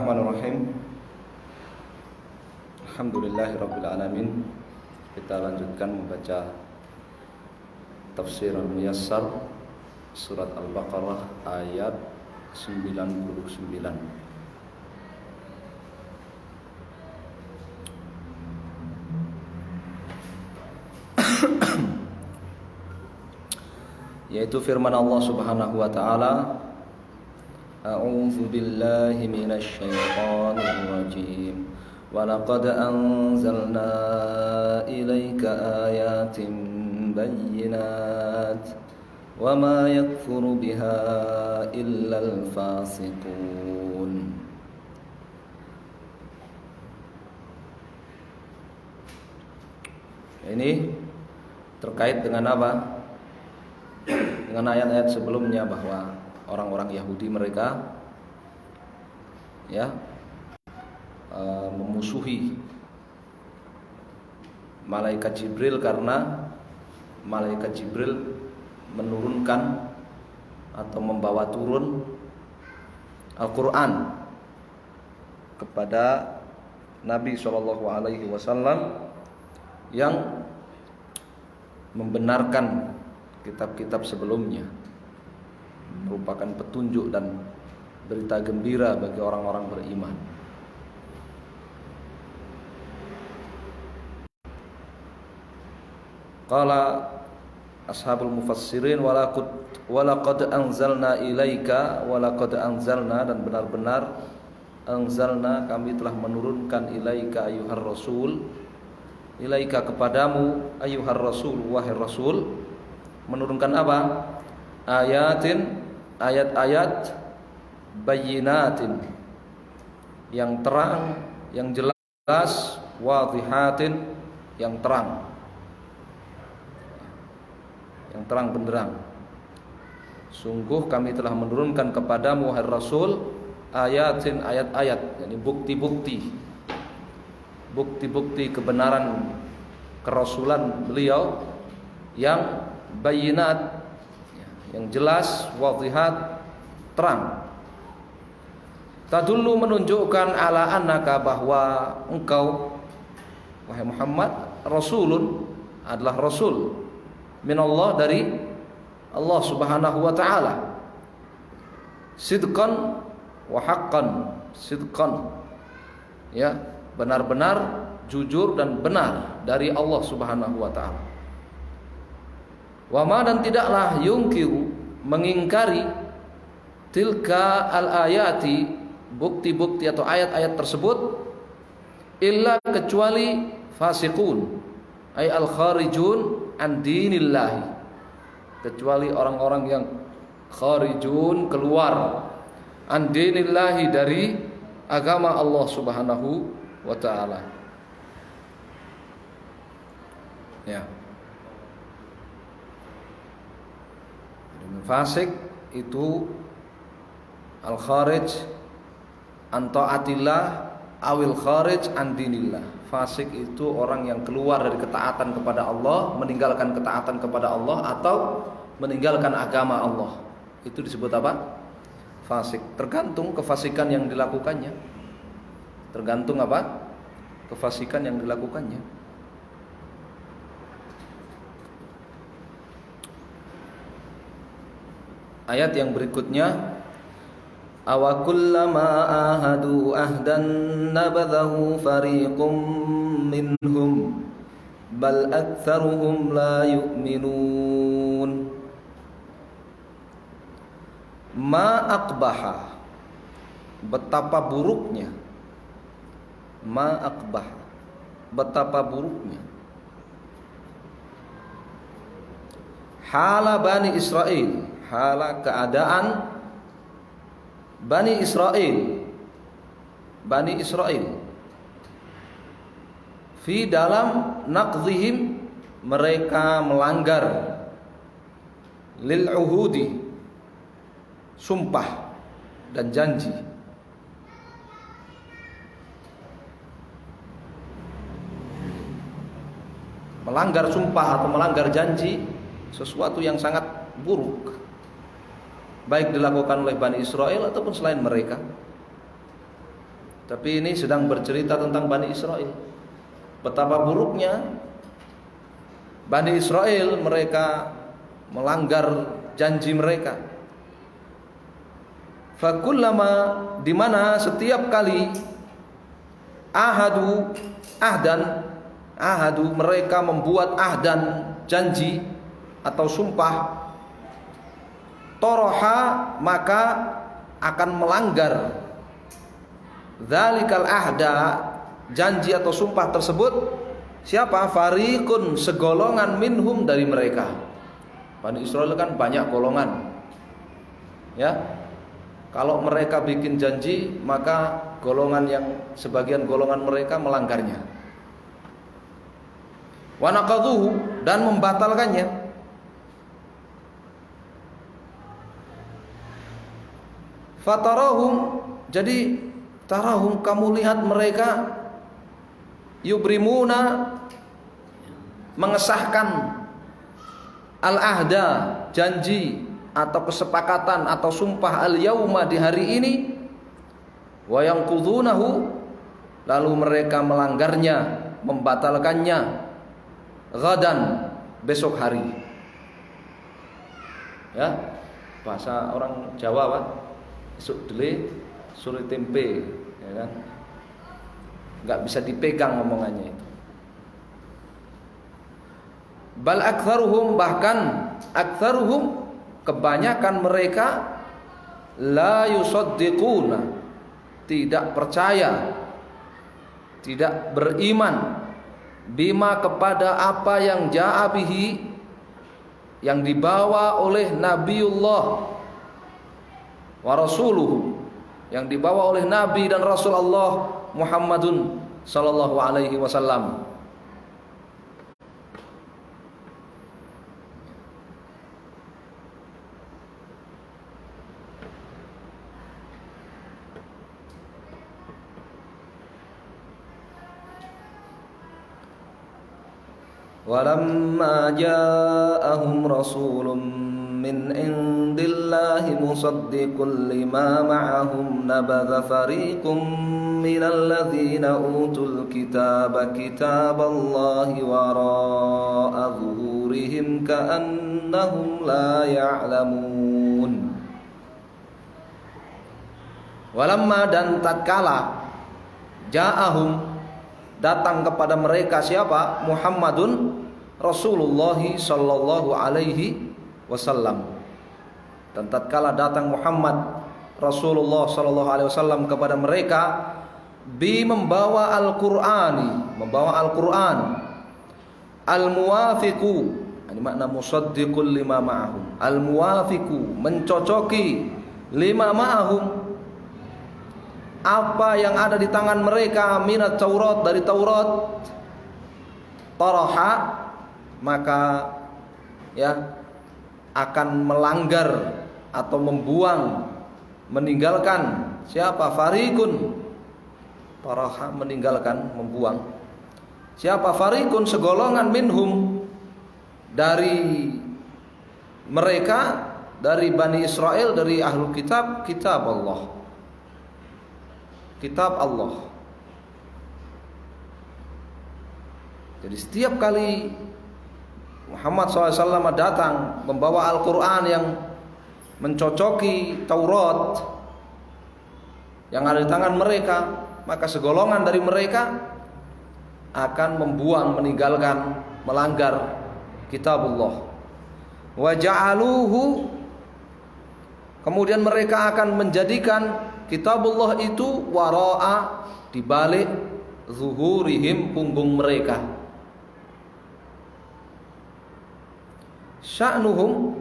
Bismillahirrahmanirrahim. Alhamdulillahirrabbilalamin. Kita lanjutkan membaca Tafsir Al-Muyassar Surat Al-Baqarah ayat 99. Yaitu firman Allah Subhanahu wa taala, A'udzu billahi minasy syaithanir rajim. Wa laqad anzalna ilaika ayatin bayyinat wa ma yakfuru biha illal fasiqun. Ini terkait dengan apa? Dengan ayat-ayat sebelumnya bahwa orang-orang Yahudi mereka memusuhi malaikat Jibril karena malaikat Jibril menurunkan atau membawa turun Al-Quran kepada Nabi SAW yang membenarkan kitab-kitab sebelumnya, merupakan petunjuk dan berita gembira bagi orang-orang beriman. Qala ashabul mufassirin walaqad anzalna ilaika walaqad anzalna, dan benar-benar anzalna, kami telah menurunkan ilaika ayyuhar rasul, ilaika kepadamu ayyuhar rasul, wahai rasul. Menurunkan apa? Ayatin, ayat-ayat bayyinatin, yang terang, yang jelas, wadhihatin, yang terang, yang terang benderang. Sungguh kami telah menurunkan kepadamu wahai Rasul ayatin, ayat-ayat, yakni bukti-bukti, bukti-bukti kebenaran kerasulan beliau yang bayyinat, yang jelas, wadhihat, terang. Tadullu, menunjukkan ala annaka, bahwa engkau wahai Muhammad rasulun, adalah rasul minallah, dari Allah Subhanahu wa taala, sidqan wa haqqan, sidqan, ya, benar-benar jujur dan benar dari Allah Subhanahu wa taala. Wa ma, dan tidaklah yungkiru, mengingkari, tilka al-ayati, bukti-bukti atau ayat-ayat tersebut, illa, kecuali fasiqun, ay al-kharijun an dinillahi, kecuali orang-orang yang kharijun, keluar, an dinillahi, dari agama Allah Subhanahu wa taala. Ya. Fasik itu al-kharij an taatillah awil kharij an dinillah. Fasik itu orang yang keluar dari ketaatan kepada Allah, meninggalkan ketaatan kepada Allah, atau meninggalkan agama Allah. Itu disebut apa? Fasik. Tergantung kefasikan yang dilakukannya. Tergantung apa? Kefasikan yang dilakukannya. Ayat yang berikutnya, awa kullama ahadu ahdan nabadhahu fariqum minhum bal aktsaruhum la yu'minun. Ma aqbaha, betapa buruknya, ma aqbah, betapa buruknya, hala Bani Israel, hala keadaan Bani Israel, Bani Israel, fi dalam naqdhihim, mereka melanggar, lil uhudi, sumpah dan janji, melanggar sumpah atau melanggar janji, sesuatu yang sangat buruk, baik dilakukan oleh Bani Israel ataupun selain mereka. Tapi ini sedang bercerita tentang Bani Israel. Betapa buruknya Bani Israel, mereka melanggar janji mereka. Fakullama, di mana setiap kali ahadu mereka membuat ahdan, janji atau sumpah, toroha, maka akan melanggar dzalikal ahda, janji atau sumpah tersebut. Siapa? Fariqun, segolongan minhum, dari mereka. Bani Israel kan banyak golongan, ya. Kalau mereka bikin janji, maka sebagian golongan mereka melanggarnya. Wa naqadhuhu, dan membatalkannya. Fatarahum, jadi tarahum, kamu lihat mereka yubrimuna, mengesahkan al-ahda, janji atau kesepakatan atau sumpah al-yauma, di hari ini, wa yanqudunahu, lalu mereka melanggarnya, membatalkannya, ghadan, besok hari. Ya, bahasa orang Jawa, Pak, besok dele sore tempe, ya kan? Enggak bisa dipegang omongannya itu. Bal aktsaruhum, bahkan aktsaruhum, kebanyakan mereka, la yusaddiquna, tidak percaya, tidak beriman, bima, kepada apa yang ja'a bihi, yang dibawa oleh Nabiullah, wa rasuluhu, yang dibawa oleh Nabi dan Rasul Allah Muhammadun sallallahu alaihi wasallam. Walamma ja'ahum rasulun min indillahi musaddiqun lima ma'ahum nabadha fariqum minal ladzina utul kitaba kitaballahi wara'a zuhurihim ka'annahum la ya'lamun. Walamma, dan tatkala, ja'ahum, datang kepada mereka siapa? Muhammadun, Rasulullah sallallahu alaihi wasallam. Dan tatkala datang Muhammad Rasulullah sallallahu alaihi wasallam kepada mereka, membawa Al-Qur'ani, membawa Al-Qur'an, al-muwafiqu, ini makna musaddiqul lima ma'ahum, al-muwafiqu, mencocoki, lima ma'ahum, apa yang ada di tangan mereka, minat Taurat, dari Taurat. Taraha, maka ya akan melanggar atau membuang, meninggalkan. Siapa? Fariqun, taraha, meninggalkan, membuang. Siapa? Fariqun, segolongan, minhum, dari mereka, dari Bani Israel, dari Ahlul Kitab, kitab Allah, kitab Allah. Jadi setiap kali Muhammad SAW datang membawa Al-Quran yang mencocoki Taurat yang ada di tangan mereka, maka segolongan dari mereka akan membuang, meninggalkan, melanggar kitabullah. Wa ja'aluhu, kemudian mereka akan menjadikan kitabullah itu wara'a, di balik, zuhurihim, punggung mereka. Sya'nuhum,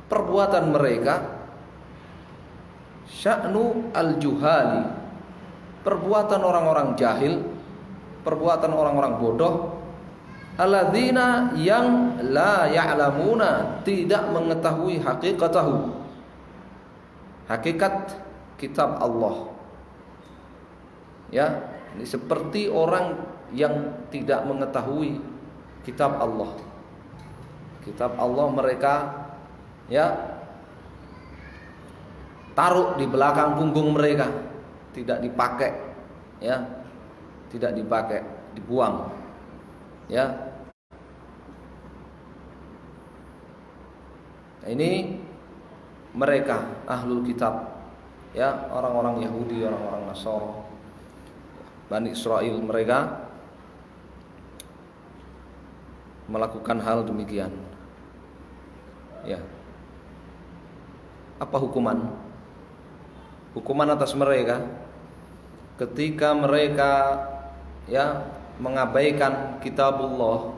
perbuatan mereka, sya'nu al-juhali, perbuatan orang-orang jahil, perbuatan orang-orang bodoh, alladzina, yang la ya'lamuna, tidak mengetahui hakikatahu, hakikat kitab Allah. Ya, ini seperti orang yang tidak mengetahui kitab Allah. Kitab Allah mereka ya taruh di belakang punggung mereka, tidak dipakai, ya, tidak dipakai, dibuang, ya. Nah, ini mereka ahlul kitab, ya, orang-orang Yahudi, orang-orang Nasara, Bani Israel, mereka melakukan hal demikian, ya. Apa hukuman? Hukuman atas mereka ketika mereka, ya, mengabaikan kitabullah,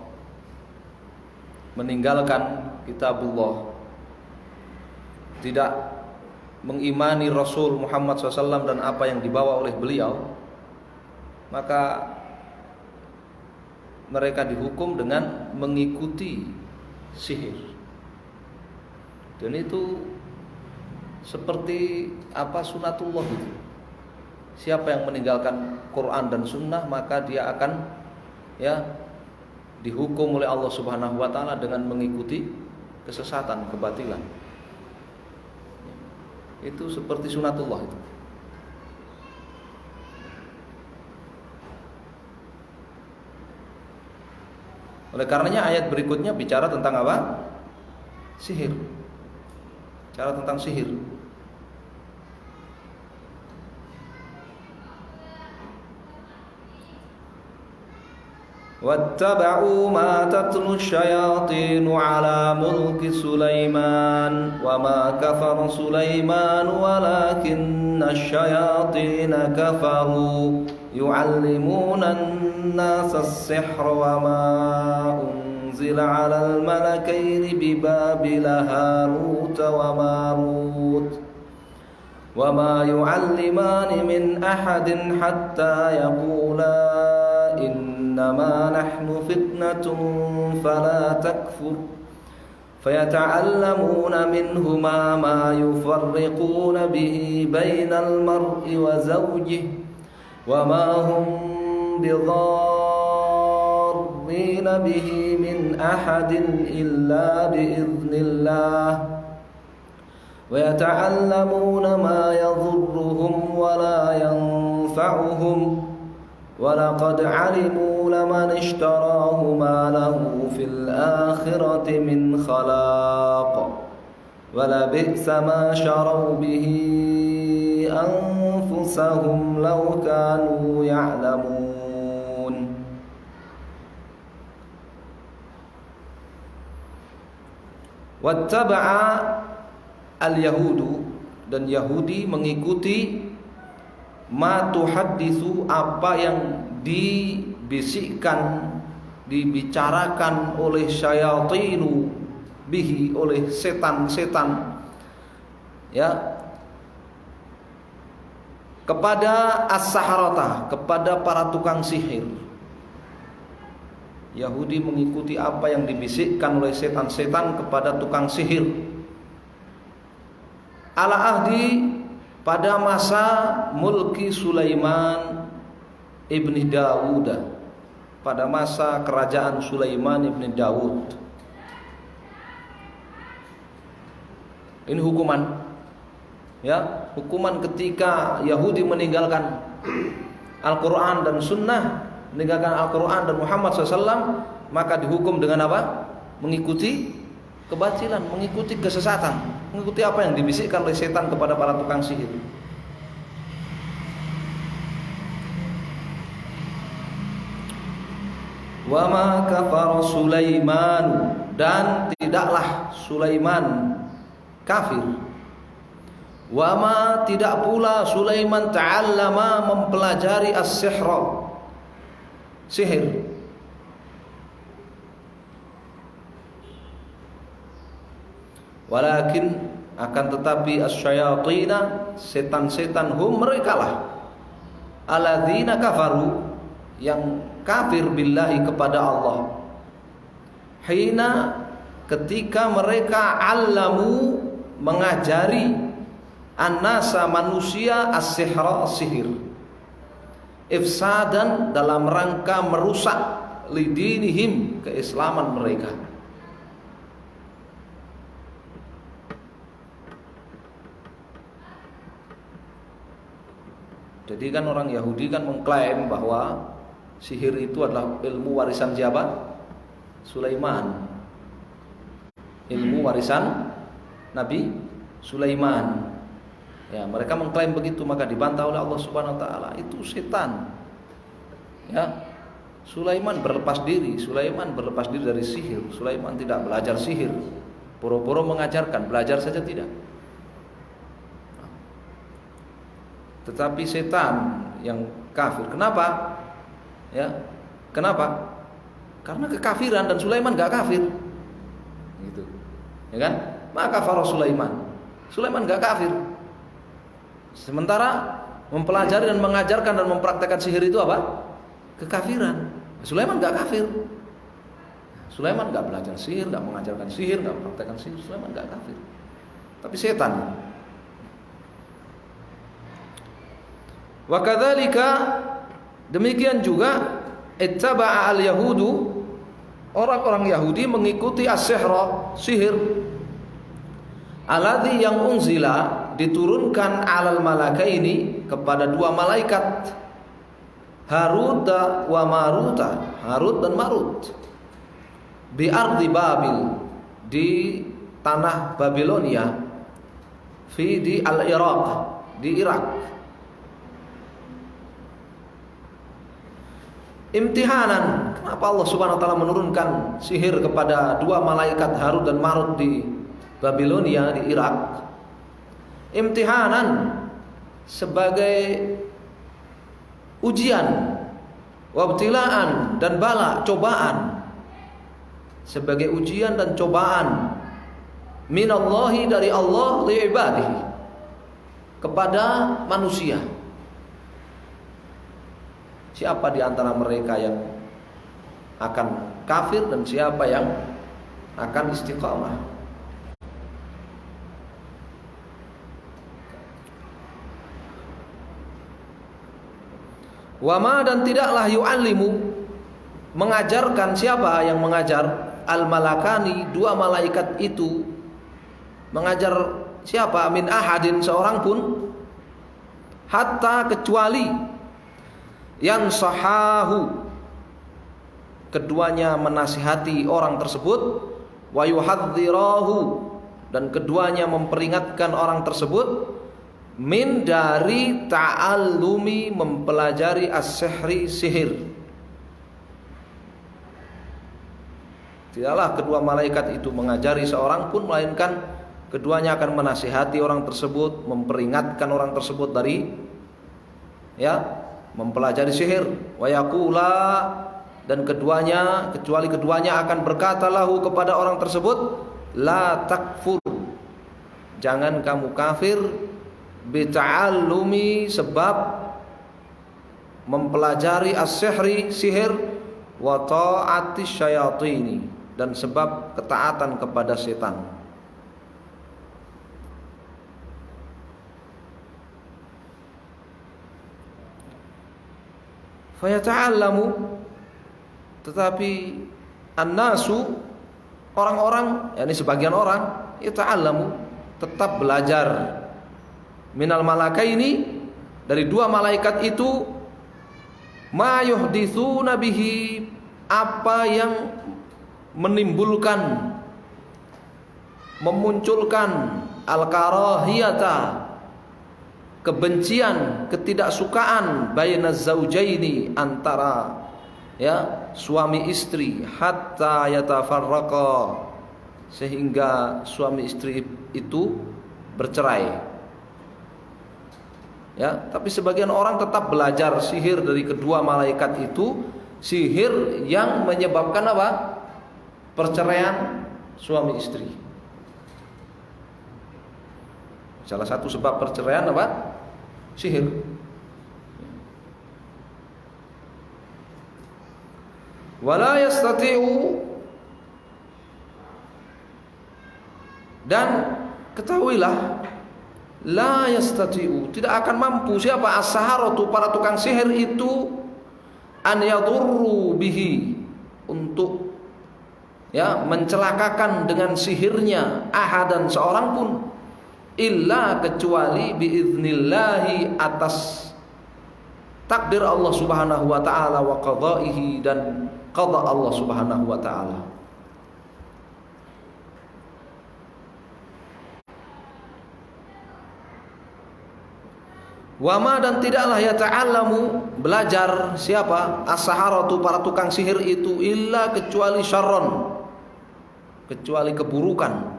meninggalkan kitabullah, tidak mengimani Rasul Muhammad SAW dan apa yang dibawa oleh beliau, maka mereka dihukum dengan mengikuti sihir. Dan itu seperti apa, sunatullah itu. Siapa yang meninggalkan Quran dan Sunnah, maka dia akan, ya, dihukum oleh Allah Subhanahu wa taala dengan mengikuti kesesatan, kebatilan. Itu seperti sunatullah itu. Oleh karenanya ayat berikutnya bicara tentang apa? Sihir. Bicara tentang sihir. واتبعوا ما تتلو الشياطين على ملك سليمان وما كفر سليمان ولكن الشياطين كفروا يعلمون الناس السحر وما أنزل على الملكين ببابل هاروت وماروت وما يعلمان من أحد حتى يقولا إنما نحن فتنة فلا تكفر فيتعلمون منهما ما يفرقون به بين المرء وزوجه وما هم بضارين به من أحد إلا بإذن الله ويتعلمون ما يضرهم ولا ينفعهم وَلَقَدْ عَلِمُوا لَمَنِ اشْتَرَاهُ مَا لَهُ فِي الْآخِرَةِ مِنْ خَلَاقٍ وَلَبِئْسَ مَا شَرَوْا بِهِ أَنفُسَهُمْ لَوْ كَانُوا يَعْلَمُونَ. Wattaba'a al-yahudu, dan Yahudi mengikuti ma tuhaddisu, apa yang dibisikkan, dibicarakan oleh syayatinu bihi, oleh setan-setan, ya, kepada as-saharata, kepada para tukang sihir. Yahudi mengikuti apa yang dibisikkan oleh setan-setan kepada tukang sihir. Ala ahdi, pada masa mulki Sulaiman ibni Dawud, pada masa kerajaan Sulaiman ibni Dawud. Ini hukuman, ya, hukuman ketika Yahudi meninggalkan Al-Quran dan Sunnah, meninggalkan Al-Quran dan Muhammad SAW, maka dihukum dengan apa? Mengikuti kebatilan, mengikuti kesesatan, mengikuti apa yang dibisikkan oleh setan kepada para tukang sihir. Wa ma kafara Sulaiman, dan tidaklah Sulaiman kafir. Wa ma, tidak pula Sulaiman ta'allama, mempelajari as-sihra, sihir. Walakin, akan tetapi, asyayatina, setan-setan, hum, merekalah, alladzina kafaru, yang kafir billahi, kepada Allah. Hina, ketika mereka allamu, mengajari an-nasa, manusia, as-sihra, sihir, ifsadan, dalam rangka merusak, lidinihim, keislaman mereka. Jadi kan orang Yahudi kan mengklaim bahwa sihir itu adalah ilmu warisan siapa? Sulaiman. Ilmu warisan Nabi Sulaiman. Ya, mereka mengklaim begitu, maka dibantah oleh Allah Subhanahu wa taala. Itu setan. Ya. Sulaiman berlepas diri dari sihir. Sulaiman tidak belajar sihir. Pura-pura mengajarkan, belajar saja tidak. Tetapi setan yang kafir. Kenapa? Ya. Kenapa? Karena kekafiran, dan Sulaiman enggak kafir. Gitu. Ya kan? Maka kafara Sulaiman. Sulaiman enggak kafir. Sementara mempelajari dan mengajarkan dan mempraktekkan sihir itu apa? Kekafiran. Sulaiman enggak kafir. Sulaiman enggak belajar sihir, enggak mengajarkan sihir, enggak mempraktekkan sihir. Sulaiman enggak kafir. Tapi setan. Wa kadzalika, demikian juga ittaba'a al-yahudu, orang-orang Yahudi mengikuti as-sihra, sihir, alladzi yang unzila, diturunkan alal malakaini, kepada dua malaikat, Harut wa Maruta, Harut dan Marut, bi ardi Babil, di tanah Babilonia, di al-Iraq, di Irak. Imtihanan, kenapa Allah Subhanahu wa taala menurunkan sihir kepada dua malaikat Harut dan Marut di Babilonia, di Irak? Imtihanan, sebagai ujian, wabtilaan, dan bala, cobaan. Sebagai ujian dan cobaan minallahi, dari Allah, li ibadihi, kepada manusia. Siapa di antara mereka yang akan kafir dan siapa yang akan istiqamah. Wama, dan tidaklah yu'allimu, mengajarkan. Siapa yang mengajar? Al-malakani, dua malaikat itu mengajar siapa? Min ahadin, seorang pun, hatta, kecuali, yang sahahu, keduanya menasihati orang tersebut, wa yuhadzirahu, dan keduanya memperingatkan orang tersebut, min, dari ta'allumi, mempelajari as-sihri, sihir. Tidaklah kedua malaikat itu mengajari seorang pun, melainkan keduanya akan menasihati orang tersebut, memperingatkan orang tersebut dari, ya, mempelajari sihir. Wa yaqula, dan keduanya, kecuali keduanya akan berkata lahu, kepada orang tersebut, la takfur, jangan kamu kafir, bita'allumi, sebab mempelajari as-sihri, sihir, wa ta'ati syayatini, dan sebab ketaatan kepada setan. Fayata'allamu, tetapi an-nasu, orang-orang, yakni sebagian orang, yata'allamu, tetap belajar, minal malakaini, dari dua malaikat itu, ma yuhditsuna bihi, apa yang menimbulkan, memunculkan, al-karahiyata, kebencian, ketidaksukaan, bainaz zaujaini, antara, ya, suami istri, hatta yatafarraqa, sehingga suami istri itu bercerai. Ya, tapi sebagian orang tetap belajar sihir dari kedua malaikat itu, sihir yang menyebabkan apa? Perceraian suami istri. Salah satu sebab perceraian apa? Sihir. Wala yastati'u, dan ketahuilah, la yastati'u, tidak akan mampu siapa? As-saharatu, para tukang sihir itu, an yadurru bihi, untuk, ya, mencelakakan dengan sihirnya ahadan, seorang pun, illa, kecuali biiznillahi, atas takdir Allah Subhanahu wa taala wa qadaihi, dan qada Allah Subhanahu wa taala. Wama, dan tidaklah yata'allamu, belajar siapa? As-saharatu, para tukang sihir itu, illa, kecuali syarron, kecuali keburukan.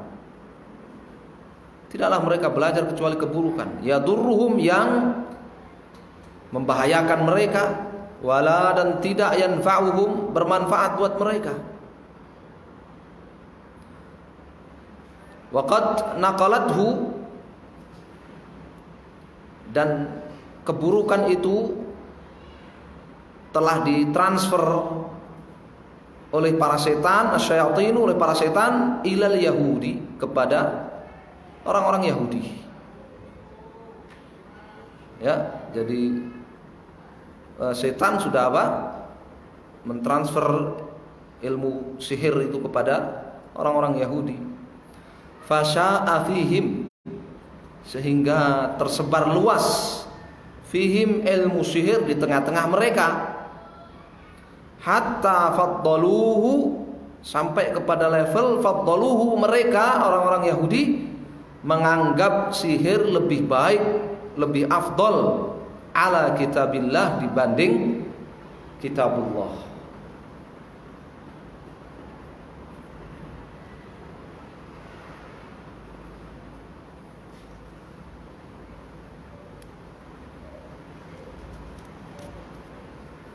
Tidaklah mereka belajar kecuali keburukan. Yadurruhum, yang membahayakan mereka, wala, dan tidak yanfa'uhum, bermanfaat buat mereka. Waqad naqalathu, dan keburukan itu telah ditransfer oleh para setan, asyayatin, oleh para setan, ilal Yahudi, kepada orang-orang Yahudi. Ya, jadi setan sudah apa? Mentransfer ilmu sihir itu kepada orang-orang Yahudi. Fasya'a fihim, sehingga tersebar luas fihim, ilmu sihir di tengah-tengah mereka. Hatta faddaluhu, sampai kepada level faddaluhu, mereka orang-orang Yahudi menganggap sihir lebih baik, lebih afdol ala kitabillah, dibanding kitabullah.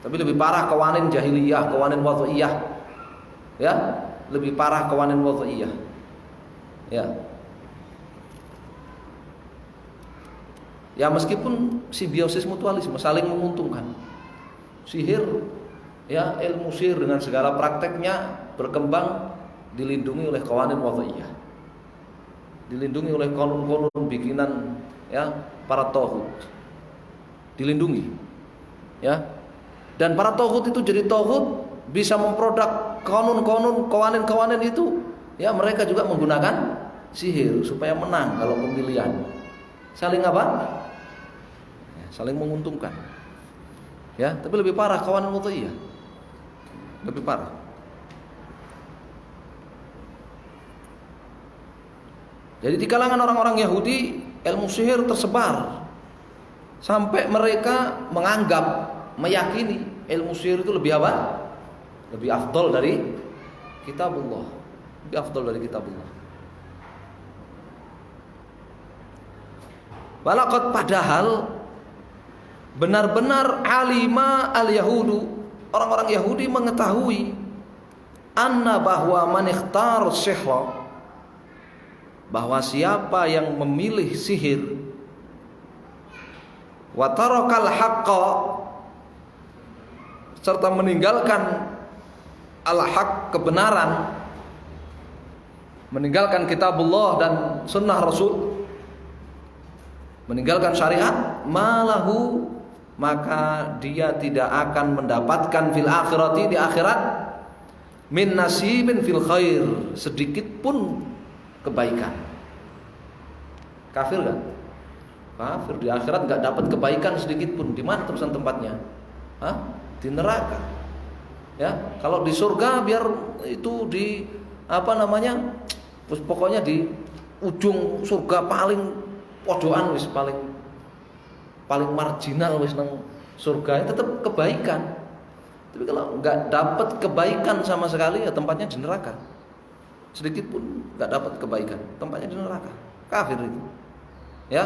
Tapi lebih parah kawanin jahiliyah, kawanin wadhiyah. Ya, lebih parah kawanin wadhiyah. Ya. Ya, meskipun simbiosis mutualisme, saling menguntungkan. Sihir, ya, ilmu sihir dengan segala prakteknya berkembang, dilindungi oleh kawanin wadhiyah. Dilindungi oleh konun-konun bikinan, ya, para tauhid. Dilindungi. Ya. Dan para tauhid itu jadi tauhid bisa memproduk kawanin itu, ya, mereka juga menggunakan sihir supaya menang kalau pemilihan. Saling apa? Ya, saling menguntungkan. Ya, tapi lebih parah kawanin wadhiyah. Lebih parah. Jadi di kalangan orang-orang Yahudi, ilmu sihir tersebar sampai mereka menganggap, meyakini ilmu sihir itu lebih apa? Lebih afdol dari kitabullah. Lebih afdol dari kitabullah. Walaqad, padahal benar-benar alima al-yahudu, orang-orang Yahudi mengetahui, anna, bahwa man ikhtar sihra, bahwa siapa yang memilih sihir, wa tarakal haqqa, serta meninggalkan al-haq, kebenaran, meninggalkan kitabullah dan sunnah Rasul, meninggalkan syariat, malahu, maka dia tidak akan mendapatkan fil akhirati, di akhirat, min nasibin fil khair, sedikit pun kebaikan. Kafir kan? Kafir, di akhirat nggak dapat kebaikan sedikit pun. Di mana terusan tempatnya? Hah? Di neraka. Ya, kalau di surga biar itu di apa namanya? Terus pokoknya di ujung surga paling pojokan wis, paling marginal wis nang surga, itu tetap kebaikan. Tapi kalau nggak dapat kebaikan sama sekali, ya tempatnya di neraka. Sedikit pun nggak dapat kebaikan, tempatnya di neraka. Kafir itu. Ya,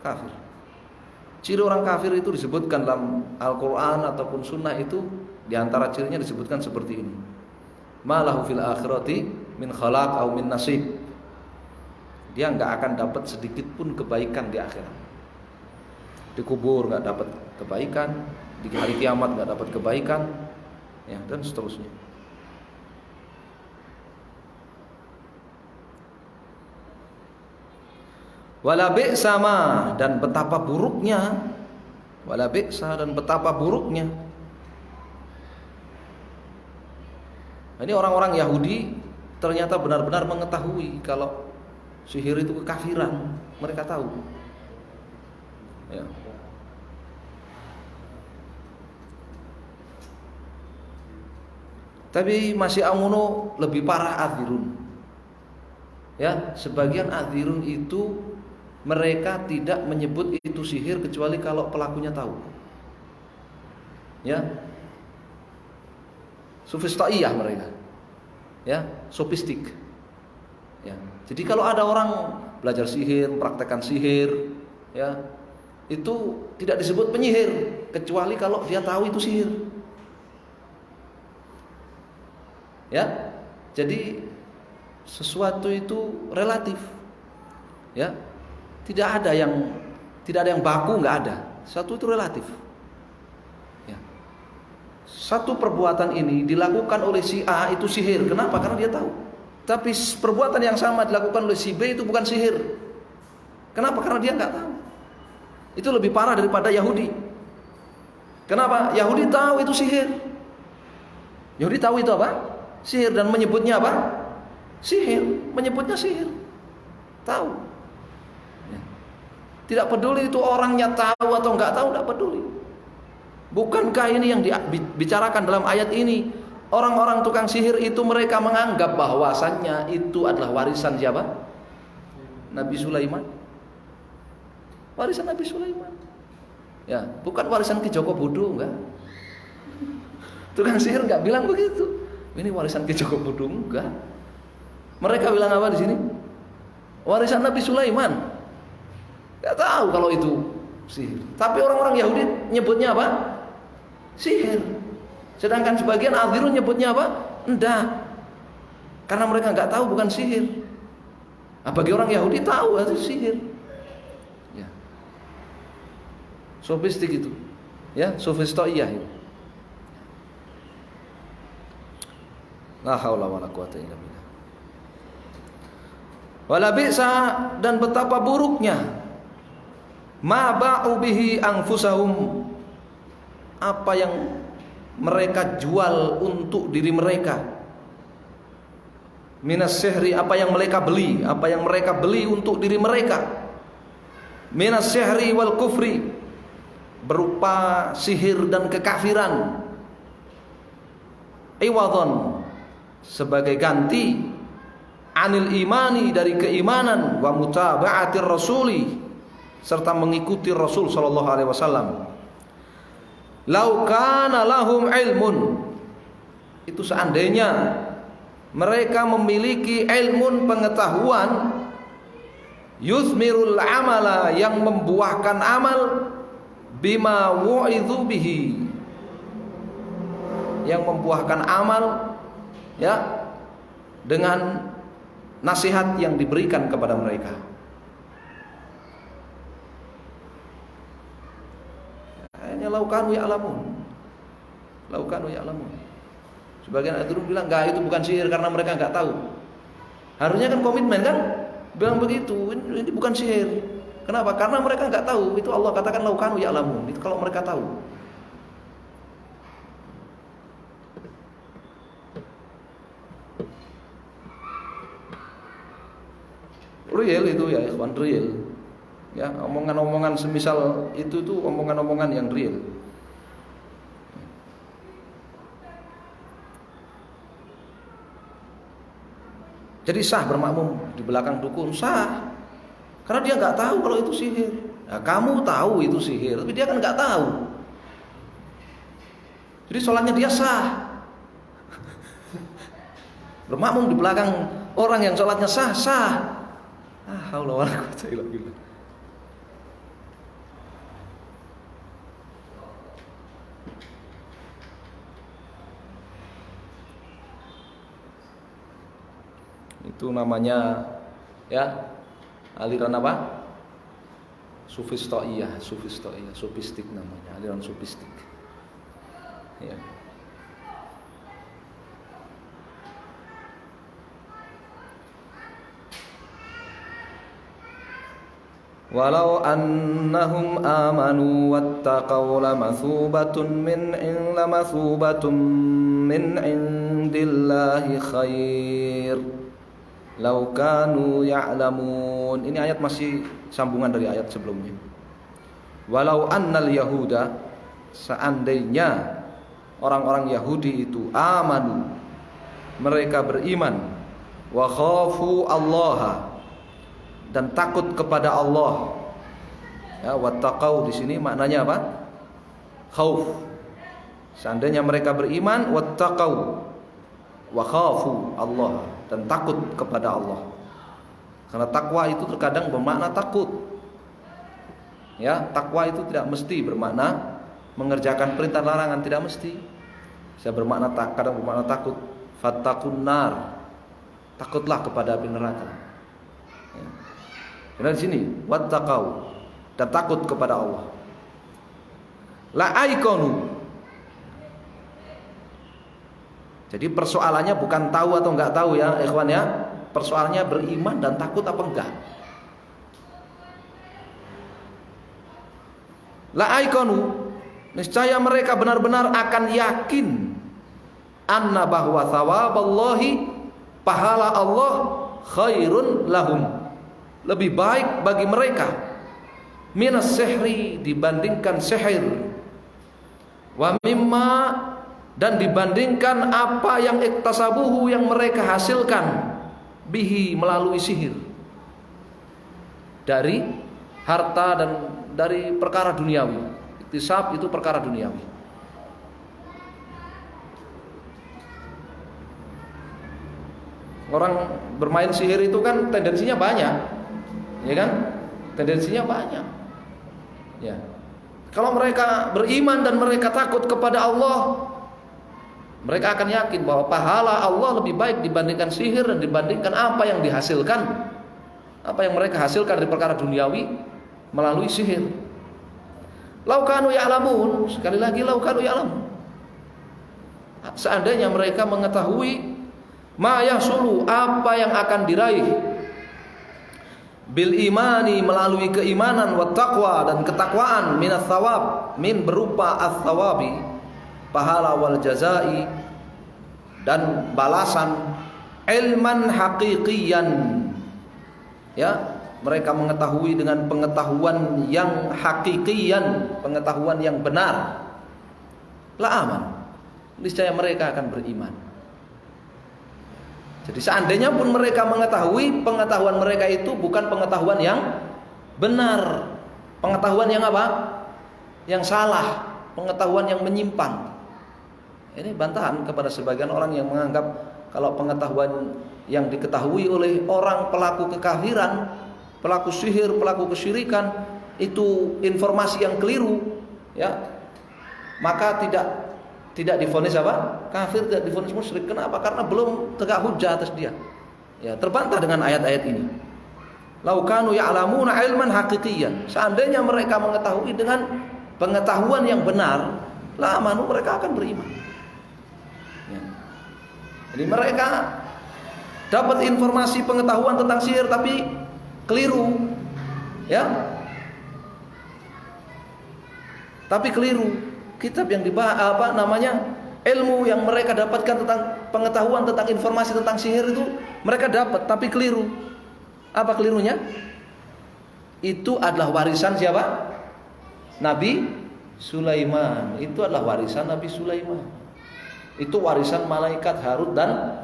kafir. Ciri orang kafir itu disebutkan dalam Al-Quran ataupun Sunnah, itu diantara cirinya disebutkan seperti ini: ma lahu fil akhirati min khalaq au min nasib. Dia nggak akan dapat sedikit pun kebaikan di akhirat. Di kubur nggak dapat kebaikan, di hari kiamat nggak dapat kebaikan, ya, dan seterusnya. Wala bi'sa ma, dan betapa buruknya, wala bi'sa, dan betapa buruknya. Ini orang-orang Yahudi ternyata benar-benar mengetahui kalau sihir itu kekafiran. Mereka tahu. Ya. Tapi masih amuno lebih parah adzirun. Ya, sebagian adzirun itu mereka tidak menyebut itu sihir kecuali kalau pelakunya tahu. Ya. Sufistaiyah mereka. Ya, sofistik. Ya. Jadi kalau ada orang belajar sihir, mempraktekkan sihir, ya, itu tidak disebut penyihir kecuali kalau dia tahu itu sihir. Ya. Jadi sesuatu itu relatif. Ya. Tidak ada yang baku, nggak ada. Satu itu relatif. Ya. Satu perbuatan ini dilakukan oleh si A itu sihir. Kenapa? Karena dia tahu. Tapi perbuatan yang sama dilakukan oleh si B itu bukan sihir. Kenapa? Karena dia nggak tahu. Itu lebih parah daripada Yahudi. Kenapa? Yahudi tahu itu sihir. Yahudi tahu itu apa? Sihir, dan menyebutnya apa? Sihir. Menyebutnya sihir. Tahu. Ya. Tidak peduli itu orangnya tahu atau nggak tahu, tidak peduli. Bukankah ini yang dibicarakan dalam ayat ini? Orang-orang tukang sihir itu mereka menganggap bahwasannya itu adalah warisan siapa? Nabi Sulaiman. Warisan Nabi Sulaiman. Ya, bukan warisan Ki Joko Bodo, enggak. Tukang sihir enggak bilang begitu. Ini warisan Ki Joko Bodo, enggak. Mereka bilang apa di sini? Warisan Nabi Sulaiman. Enggak tahu kalau itu sihir. Tapi orang-orang Yahudi nyebutnya apa? Sihir. Sedangkan sebagian adzirun nyebutnya apa? Enggak. Karena mereka enggak tahu bukan sihir. Nah, bagi orang Yahudi tahu itu sihir. Ya. Sofistik itu. Ya, sofistoiyah itu. La haula wala quwata illa billah. Wala bi'sa, dan betapa buruknya ma ba'u bihi anfusahum, apa yang mereka jual untuk diri mereka, minas sihri, apa yang mereka beli untuk diri mereka, minas sihri wal kufri, berupa sihir dan kekafiran, iwadhan, sebagai ganti, anil imani, dari keimanan, wa mutaba'atir rasuli, serta mengikuti Rasul sallallahu alaihi wasallam. Lau kana lahum ilmun, itu seandainya mereka memiliki ilmun, pengetahuan, yuzmirul amala, yang membuahkan amal, bima wu'idhu bihi, yang membuahkan amal, ya, dengan nasihat yang diberikan kepada mereka. Laukanu ya'lamun. Sebagian adzirun bilang enggak, itu bukan sihir karena mereka enggak tahu. Harusnya kan komitmen kan, bilang begitu, ini bukan sihir. Kenapa? Karena mereka enggak tahu. Itu Allah katakan laukanu ya'lamun. Itu kalau mereka tahu. Real itu ya, ikhwan, real. Ya, omongan-omongan semisal itu tuh omongan-omongan yang real. Jadi sah bermakmum di belakang dukun, sah. Karena dia nggak tahu kalau itu sihir. Nah, kamu tahu itu sihir, tapi dia kan nggak tahu. Jadi sholatnya dia sah. Bermakmum di belakang orang yang sholatnya sah, sah. Haula wala quwwata illa billah. Itu namanya, ya, aliran apa? Sufistoiyah, sofistik namanya, aliran sofistik. Ya. Walau annahum amanu wattaqaw lamathubatun min indillahi khair law kanu ya'lamun. Ini ayat masih sambungan dari ayat sebelumnya. Walau annal yahuda, seandainya orang-orang Yahudi itu amanu, mereka beriman, wa khafu Allah, dan takut kepada Allah. Ya, wattaqau di sini maknanya apa? Khauf. Seandainya mereka beriman, wattaqau wa khafu Allah, dan takut kepada Allah. Karena takwa itu terkadang bermakna takut. Ya, takwa itu tidak mesti bermakna mengerjakan perintah larangan, tidak mesti. Bisa bermakna kadang bermakna takut. Fattaqun nar, takutlah kepada api neraka. Ya. Karena di sini wattaqau, dan takut kepada Allah. La aikonu. Jadi persoalannya bukan tahu atau enggak tahu ya, ikhwan ya. Persoalannya beriman dan takut apa enggak. La aikonu, niscaya mereka benar-benar akan yakin anna bahwa thawaballahi, pahala Allah, khairun lahum, lebih baik bagi mereka, minas sihri, dibandingkan sihir, wa mimma, dan dibandingkan apa yang iktasabuhu, yang mereka hasilkan, bihi, melalui sihir, dari harta dan dari perkara duniawi. Iktisab itu perkara duniawi. Orang bermain sihir itu kan tendensinya banyak, ya kan? Tendensinya banyak. Ya. Kalau mereka beriman dan mereka takut kepada Allah, mereka akan yakin bahwa pahala Allah lebih baik dibandingkan sihir dan dibandingkan apa yang dihasilkan, apa yang mereka hasilkan dari perkara duniawi melalui sihir. Lau kanu ya'lamun, sekali lagi lau kanu ya'lamun. Seandainya mereka mengetahui ma yahsulu, apa yang akan diraih, bil imani, melalui keimanan, wat taqwa, dan ketakwaan, minas thawab, min berupa as-thawabi, pahala, wal jazai, dan balasan, ilman haqiqiyan, ya, mereka mengetahui dengan pengetahuan yang hakikian, pengetahuan yang benar, la aman, niscaya mereka akan beriman. Jadi seandainya pun mereka mengetahui, pengetahuan mereka itu bukan pengetahuan yang benar, pengetahuan yang apa? Yang salah, pengetahuan yang menyimpang. Ini bantahan kepada sebagian orang yang menganggap kalau pengetahuan yang diketahui oleh orang pelaku kekafiran, pelaku sihir, pelaku kesyirikan, itu informasi yang keliru, ya, maka tidak divonis apa? Kafir, tidak divonis musyrik. Kenapa? Karena belum tegak hujjah atas dia. Ya, terbantah dengan ayat-ayat ini. Lau kanu ya'lamuna ilman haqiqiyan, seandainya mereka mengetahui dengan pengetahuan yang benar, la amanu, mereka akan beriman. Ya. Jadi mereka dapat informasi pengetahuan tentang sihir tapi keliru, ya. Tapi keliru. Kitab yang dibahas ilmu yang mereka dapatkan tentang pengetahuan tentang informasi tentang sihir itu mereka dapat tapi keliru. Apa kelirunya? Itu adalah warisan siapa? Nabi Sulaiman. Itu adalah warisan Nabi Sulaiman. Itu warisan malaikat Harut dan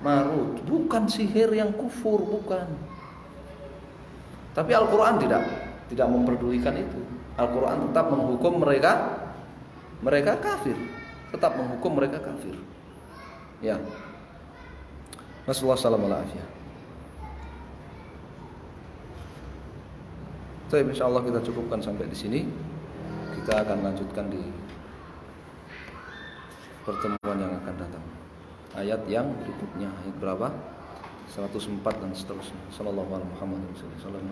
Marut, bukan sihir yang kufur, bukan. Tapi Al-Quran tidak memperdulikan itu. Al-Quran tetap menghukum mereka kafir, tetap menghukum mereka kafir. Ya. Nasallahu alaihi. Baik, insyaallah kita cukupkan sampai di sini. Kita akan lanjutkan di pertemuan yang akan datang. Ayat yang berikutnya, ayat berapa? 104 dan seterusnya. Sallallahu alaihi wasallam.